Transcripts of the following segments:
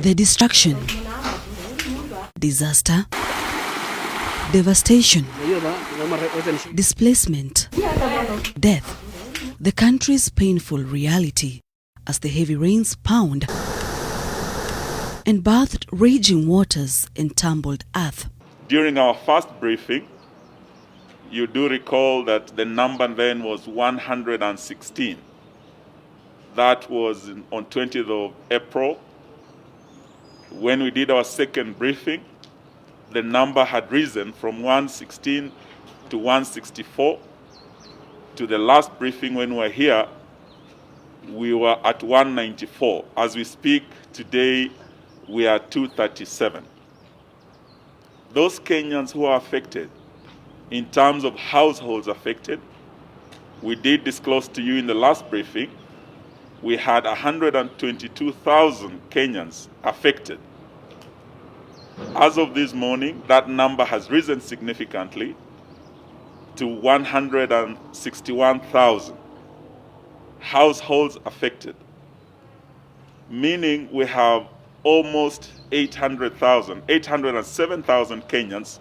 The destruction, disaster, devastation, displacement, death, the country's painful reality as the heavy rains pound and bathed raging waters and tumbled earth. During our first briefing, you do recall that the number then was 116. That was on 20th of April. When we did our second briefing, the number had risen from 116 to 164. To the last briefing when we were here, we were at 194. As we speak today, we are 237. Those Kenyans who are affected, in terms of households affected, we did disclose to you in the last briefing, we had 122,000 Kenyans affected. As of this morning, that number has risen significantly to 161,000 households affected, meaning we have almost 807,000 Kenyans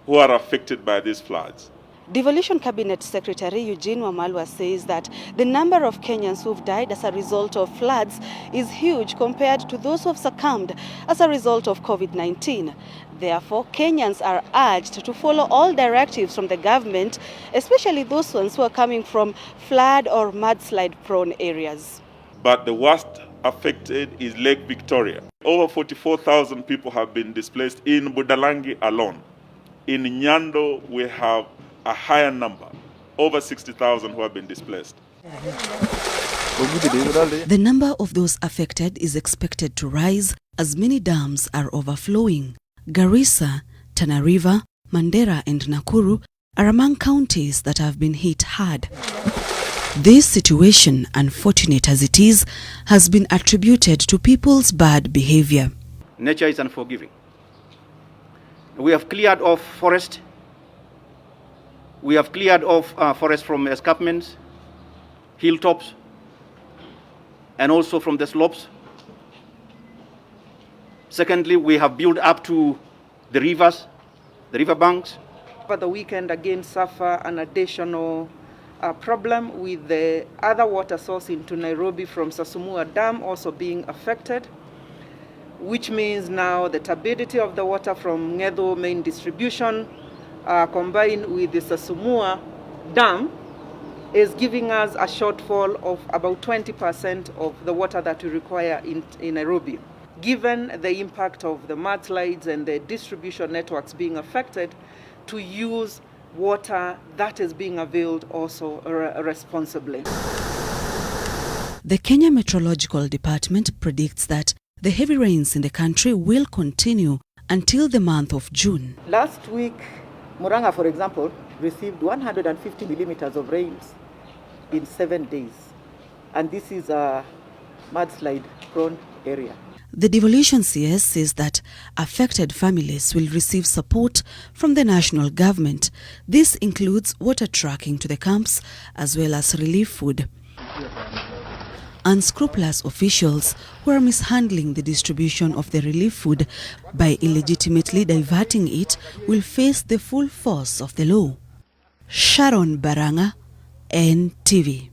who are affected by these floods. Devolution Cabinet Secretary Eugene Wamalwa says that the number of Kenyans who've died as a result of floods is huge compared to those who've succumbed as a result of COVID-19. Therefore, Kenyans are urged to follow all directives from the government, especially those ones who are coming from flood or mudslide-prone areas. But the worst affected is Lake Victoria. Over 44,000 people have been displaced in Budalangi alone. In Nyando, we have a higher number, over 60,000 who have been displaced. The number of those affected is expected to rise as many dams are overflowing. Garissa, Tana River, Mandera and Nakuru are among counties that have been hit hard. This situation, unfortunate as it is, has been attributed to people's bad behavior. Nature is unforgiving. We have cleared off forest. We have cleared off forest from escarpments, hilltops, and also from the slopes. Secondly, we have built up to the rivers, the river banks. Over the weekend, again, suffer an additional problem with the other water source into Nairobi from Sasumua Dam also being affected, which means now the turbidity of the water from Ngedo main distribution combined with the Sasumua Dam is giving us a shortfall of about 20% of the water that we require in Nairobi. Given the impact of the mudslides and the distribution networks being affected, to use water that is being availed also responsibly. The Kenya Meteorological Department predicts that the heavy rains in the country will continue until the month of June. Last week, Murang'a, for example, received 150 millimeters of rains in 7 days. And this is a mudslide-prone area. The devolution CS says that affected families will receive support from the national government. This includes water trucking to the camps as well as relief food. Unscrupulous officials who are mishandling the distribution of the relief food by illegitimately diverting it will face the full force of the law. Sharon Baranga, NTV.